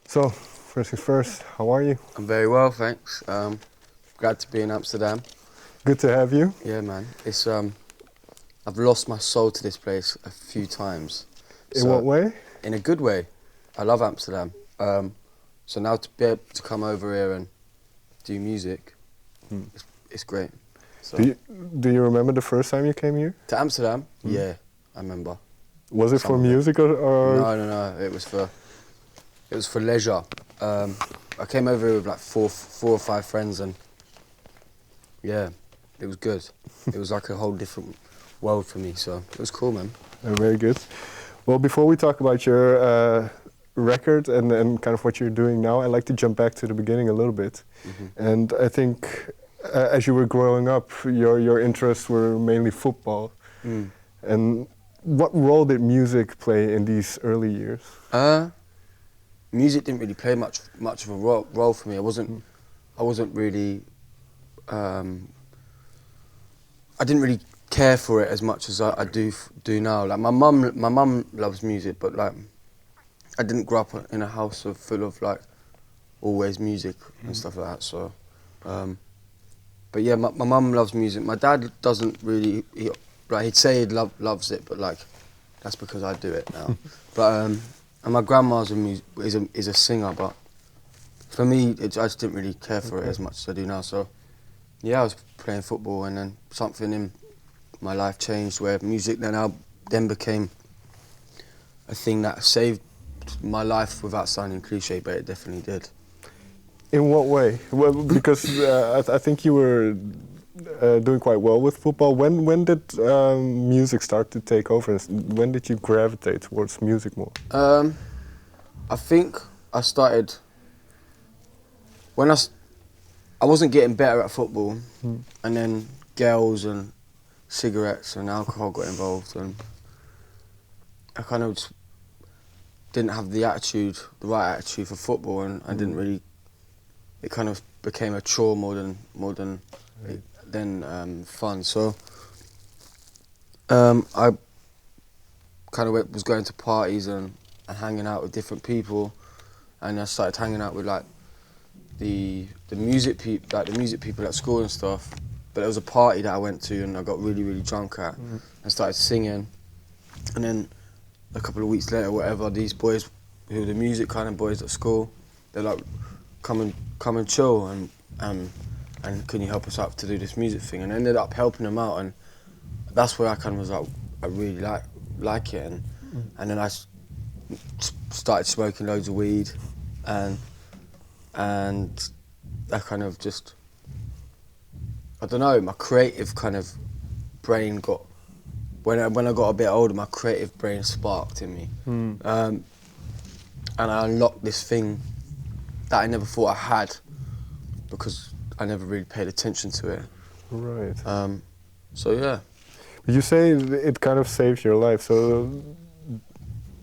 So, first things first, how are you? I'm very well, thanks. Glad to be in Amsterdam. Good to have you. Yeah, man. It's I've lost my soul to this place a few times. In what way? In a good way. I love Amsterdam. So now to be able to come over here and do music, it's great. So Do you remember the first time you came here? to Amsterdam, yeah, I remember. Was it Some for of it. music or? No. It was for leisure. I came over here with like four or five friends, and yeah, it was good. It was like a whole different world for me, so it was cool, man. Very good. Well, before we talk about your record and kind of what you're doing now, I'd like to jump back to the beginning a little bit. And I think as you were growing up, your interests were mainly football. And what role did music play in these early years? Music didn't really play much of a role for me. I wasn't really. I didn't really care for it as much as I do now. Like my mum loves music, but like I didn't grow up in a house full of like always music and stuff like that. So, but yeah, my mum loves music. My dad doesn't really. He'd say he loves it, but like that's because I do it now. But and my grandma's is a singer, but for me, I just didn't really care for it as much as I do now. So, yeah, I was playing football, and then something in my life changed where music then became a thing that saved my life without sounding cliche, but it definitely did. In what way? Well, because I think you were doing quite well with football. When did music start to take over? When did you gravitate towards music more? I think I started when I wasn't getting better at football, and then girls and cigarettes and alcohol got involved, and I kind of just didn't have the right attitude for football, and I didn't really. It kind of became a chore more than fun. So I kind of was going to parties and hanging out with different people, and I started hanging out with like the music people at school and stuff. But there was a party that I went to and I got really drunk at and started singing, and then a couple of weeks later, whatever, these boys who were the music kind of boys at school, they're like, come and chill and can you help us out to do this music thing? And I ended up helping them out, and that's where I kind of was like, I really like it, and then I started smoking loads of weed, and I kind of just, I don't know, my creative kind of brain got, when I got a bit older, my creative brain sparked in me, and I unlocked this thing that I never thought I had because I never really paid attention to it. Right. So yeah. You say it kind of saved your life. So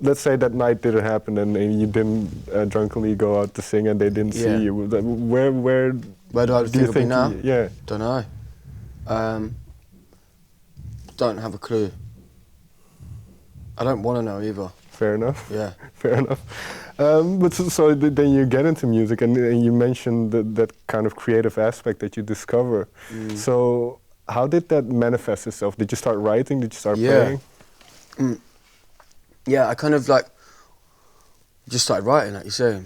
let's say that night didn't happen and you didn't drunkenly go out to sing and they didn't see you. Where do I think I'll be now? Yeah. Don't know. Don't have a clue. I don't want to know either. Fair enough. Yeah. Fair enough. But so then you get into music, and you mentioned that kind of creative aspect that you discover. So how did that manifest itself? Did you start writing? Did you start playing? Yeah, I kind of like just started writing, like you say.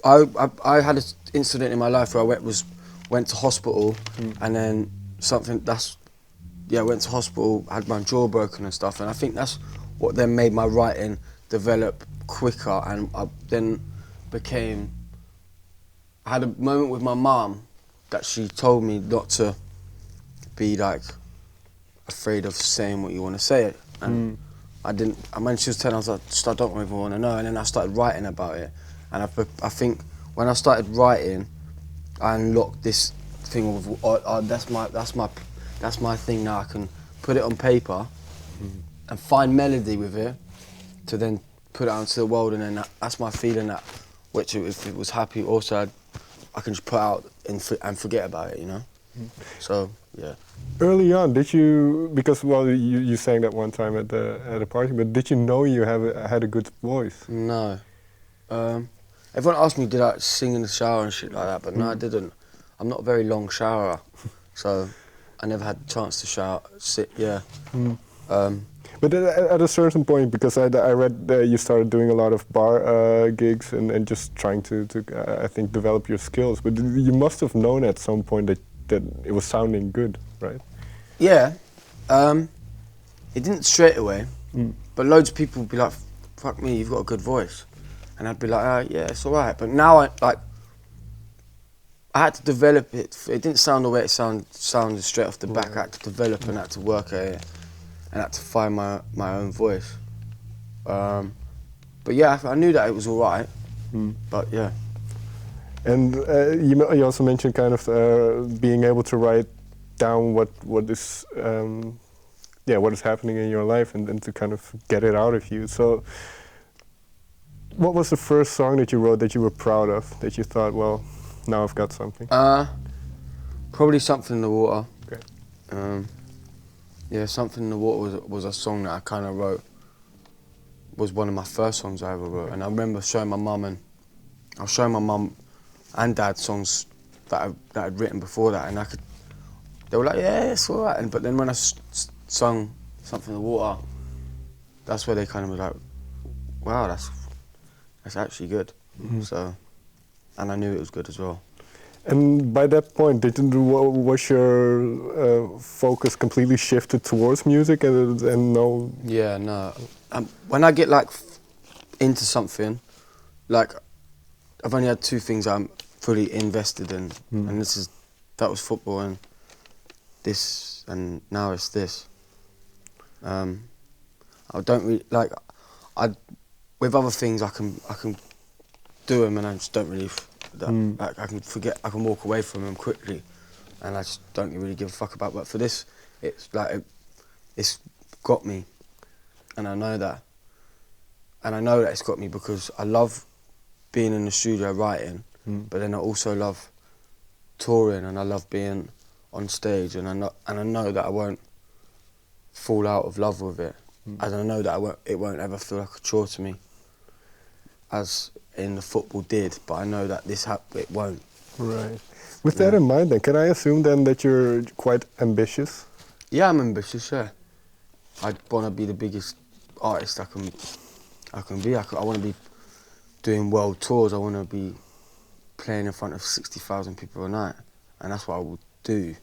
I had an incident in my life where I went to hospital, and then went to hospital, had my jaw broken and stuff, and I think that's what then made my writing develop quicker, and I then I had a moment with my mum that she told me not to be like afraid of saying what you want to say, and and when she was telling, I was like, I don't even want to know, and then I started writing about it, and I think when I started writing, I unlocked this thing of that's my thing now. I can put it on paper and find melody with it to then put it out into the world, and then that's my feeling that, which if it was happy, also I can just put out and forget about it, you know. So yeah. Early on, did you, because well, you sang that one time at a party, but did you know you had a good voice? No. Everyone asked me did I sing in the shower and shit like that, but no, I didn't. I'm not a very long showerer, so I never had the chance to shower, yeah. But at a certain point, because I read that you started doing a lot of bar gigs and just trying to I think, develop your skills. But you must have known at some point that it was sounding good, right? Yeah. It didn't straight away, but loads of people would be like, fuck me, you've got a good voice. And I'd be like, yeah, it's all right. But now I had to develop it. It didn't sound the way it sounded straight off the back. I had to develop and had to work at it and had to find my own voice. But yeah, I knew that it was all right. But yeah. And you also mentioned kind of being able to write down what is what is happening in your life and to kind of get it out of you. So what was the first song that you wrote that you were proud of, that you thought, well, now I've got something? Probably Something in the Water. Okay. Yeah, Something in the Water was a song that I kind of wrote, was one of my first songs I ever wrote. And I remember showing my mum and dad songs that I'd written before that, and they were like, yeah, it's all right. But then when I sung Something in the Water, that's where they kind of were like, wow, that's actually good. So, and I knew it was good as well. And by that point, was your focus completely shifted towards music and no? Yeah, no. When I get like into something, like I've only had two things I'm fully invested in, and that was football and this, and now it's this. I don't really like. With other things I can do them, and I just don't really. I can forget. I can walk away from them quickly, and I just don't really give a fuck about. But for this, it's like it's got me, and I know that. And I know that it's got me because I love being in the studio writing, but then I also love touring, and I love being on stage, and I know that I won't fall out of love with it, and I know that it won't ever feel like a chore to me, as in the football did. But I know that it won't. Right. With that in mind, then, can I assume then that you're quite ambitious? Yeah, I'm ambitious. Yeah, I want to be the biggest artist I can be. I want to be doing world tours. I want to be playing in front of 60,000 people a night, and that's what I will do.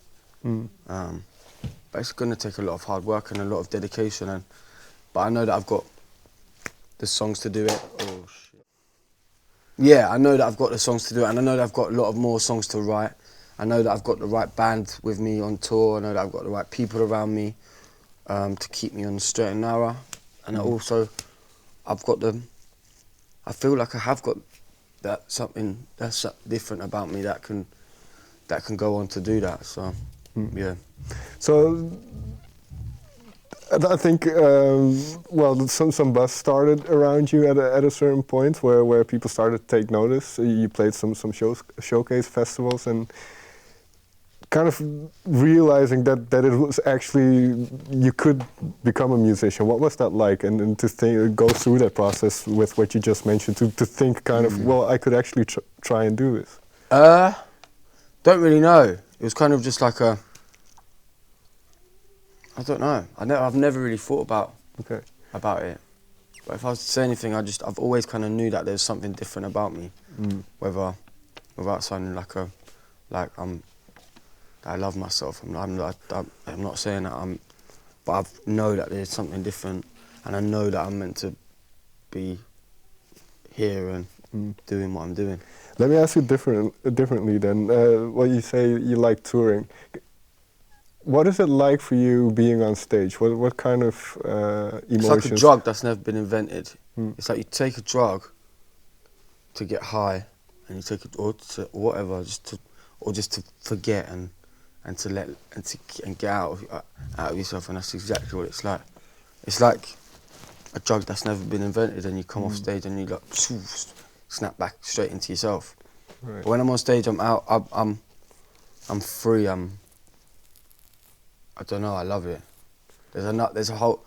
But it's going to take a lot of hard work and a lot of dedication. But I know that I've got the songs to do it. Oh shit. Yeah, I know that I've got the songs to do it, and I know that I've got a lot of more songs to write. I know that I've got the right band with me on tour. I know that I've got the right people around me to keep me on the straight and narrow. And also, I feel like I have got something that's different about me that can go on to do that. So, yeah. So, I think some buzz started around you at a certain point where people started to take notice. You played some showcase festivals and kind of realizing that it was actually you could become a musician. What was that like? And to go through that process with what you just mentioned, to think kind of, well, I could actually try and do this. Don't really know. It was kind of just like I don't know. I've never really thought about it. But if I was to say anything, I've always kind of knew that there's something different about me. Without sounding like I love myself. I'm not saying that but I know that there's something different, and I know that I'm meant to be here and doing what I'm doing. Let me ask you differently then. Well, you say you like touring. What is it like for you being on stage? What kind of emotions? It's like a drug that's never been invented. It's like you take a drug to get high, and you take it or whatever, just to forget and get out of yourself, and that's exactly what it's like. It's like a drug that's never been invented, and you come off stage and you like snap back straight into yourself. Right. But when I'm on stage, I'm out. I'm free. I don't know, I love it. There's a whole,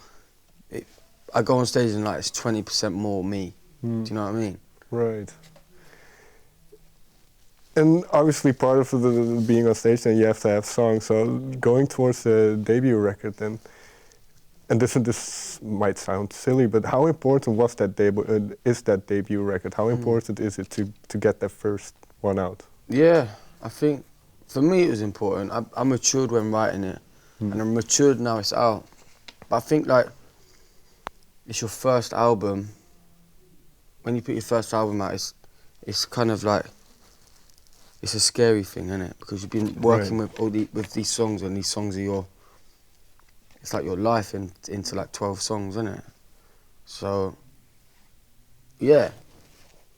I go on stage and like it's 20% more me. Do you know what I mean? Right. And obviously part of the being on stage, then you have to have songs. So going towards the debut record then, and this might sound silly, but how important was that debut record? How important is it to get that first one out? Yeah, I think for me it was important. I matured when writing it, and I'm matured now it's out. But I think like it's your first album. When you put your first album out, it's kind of like it's a scary thing, isn't it? Because you've been working with these songs, and these songs are it's like your life into like 12 songs, isn't it? So yeah,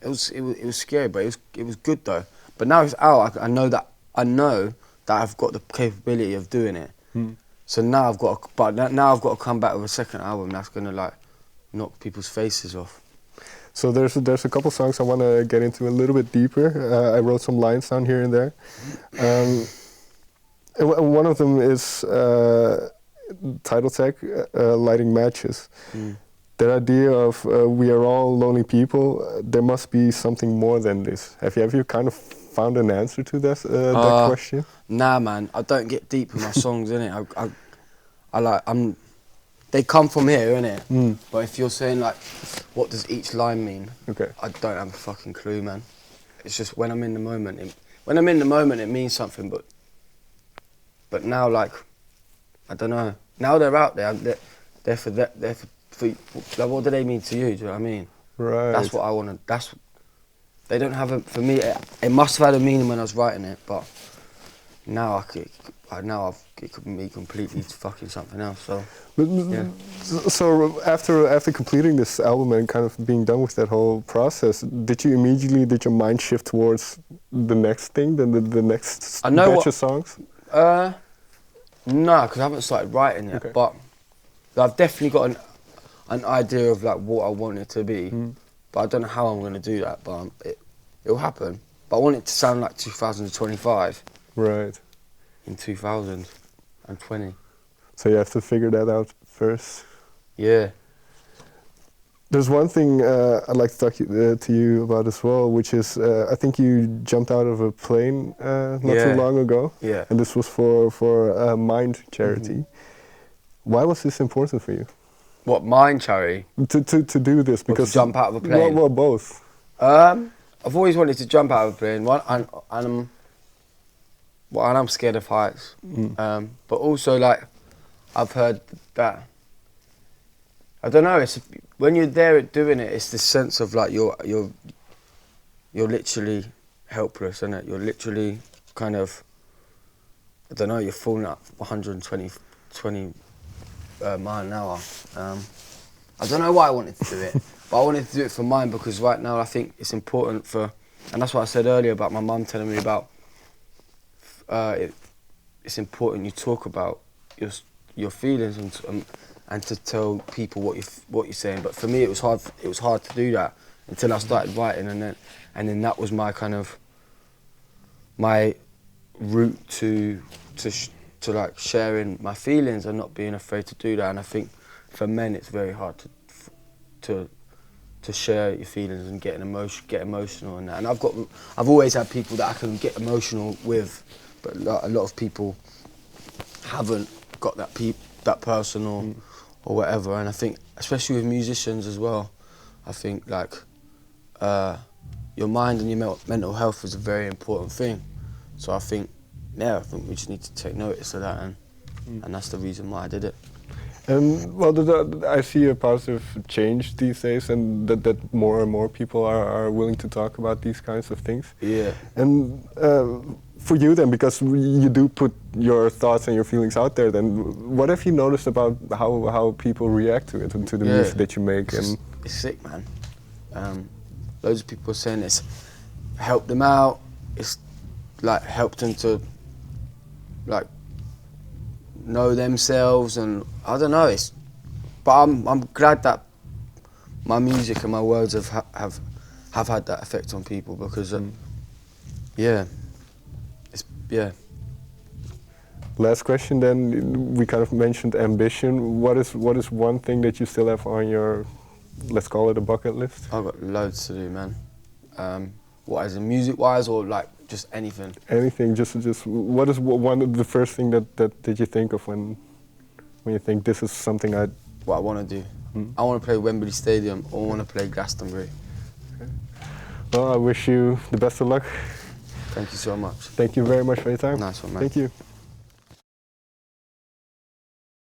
it was scary, but it was good though. But now it's out. I know that I've got the capability of doing it. So now I've got to come back with a second album that's gonna like knock people's faces off. So there's a couple songs I want to get into a little bit deeper. I wrote some lines down here and there. And one of them is title tag, lighting matches. That idea of we are all lonely people. There must be something more than this. Have you kind of found an answer to that question? Nah, man. I don't get deep in my songs, innit? They come from here, innit? But if you're saying like, what does each line mean? Okay. I don't have a fucking clue, man. It's just when I'm in the moment. It means something. But now, like, I don't know. Now they're out there. They're for like, what do they mean to you? Do you know what I mean? Right. That's what I want to. They don't have for me. It must have had a meaning when I was writing it, but now it could be completely fucking something else. So. Yeah. So after completing this album and kind of being done with that whole process, did your mind shift towards the next thing, the next batch of songs? No, because I haven't started writing yet. Okay. But I've definitely got an idea of like what I want it to be. But I don't know how I'm going to do that. But it'll happen. But I want it to sound like 2025. Right. In 2020. So you have to figure that out first. Yeah. There's one thing I'd like to talk to you about as well, which is I think you jumped out of a plane not too long ago. Yeah. And this was for a Mind charity. Why was this important for you? What, Mind charity? To do this because to jump out of a plane. Well, both. I've always wanted to jump out of a plane. And I'm scared of heights. But also like. I've heard that. I don't know. It's when you're there doing it. It's this sense of like you're literally helpless, isn't it? You're literally kind of. I don't know. You're falling up 120 mile an hour. I don't know why I wanted to do it, but I wanted to do it for mine because right now I think it's important for, and that's what I said earlier about my mum telling me about. It's important you talk about your feelings and to tell people what you're saying. But for me, it was hard to do that until I started writing, and then that was my kind of my route to like sharing my feelings and not being afraid to do that. And I think for men, it's very hard to share your feelings and get emotional and that. And I've always had people that I can get emotional with, but a lot of people haven't got that person or whatever. And I think, especially with musicians as well, I think like your mind and your mental health is a very important thing. So I think we just need to take notice of that, and that's the reason why I did it. Well, I see a positive change these days, and that more and more people are willing to talk about these kinds of things. Yeah. And for you then, because you do put your thoughts and your feelings out there, then what have you noticed about how people react to it and to the music that you make? It's sick, man. Loads of people are saying it's helped them out. It's like helped them to like know themselves, and I don't know. But I'm glad that my music and my words have had that effect on people because yeah. Last question then, we kind of mentioned ambition. What is one thing that you still have on your, let's call it a bucket list? I've got loads to do, man. What is it, music-wise or like just anything? Anything, just what is one of the first thing that you think of when you think this is something What I want to do. I want to play Wembley Stadium or I want to play Glastonbury. Okay. Well, I wish you the best of luck. Thank you so much. Thank you very much for your time. Nice one, man. Thank you.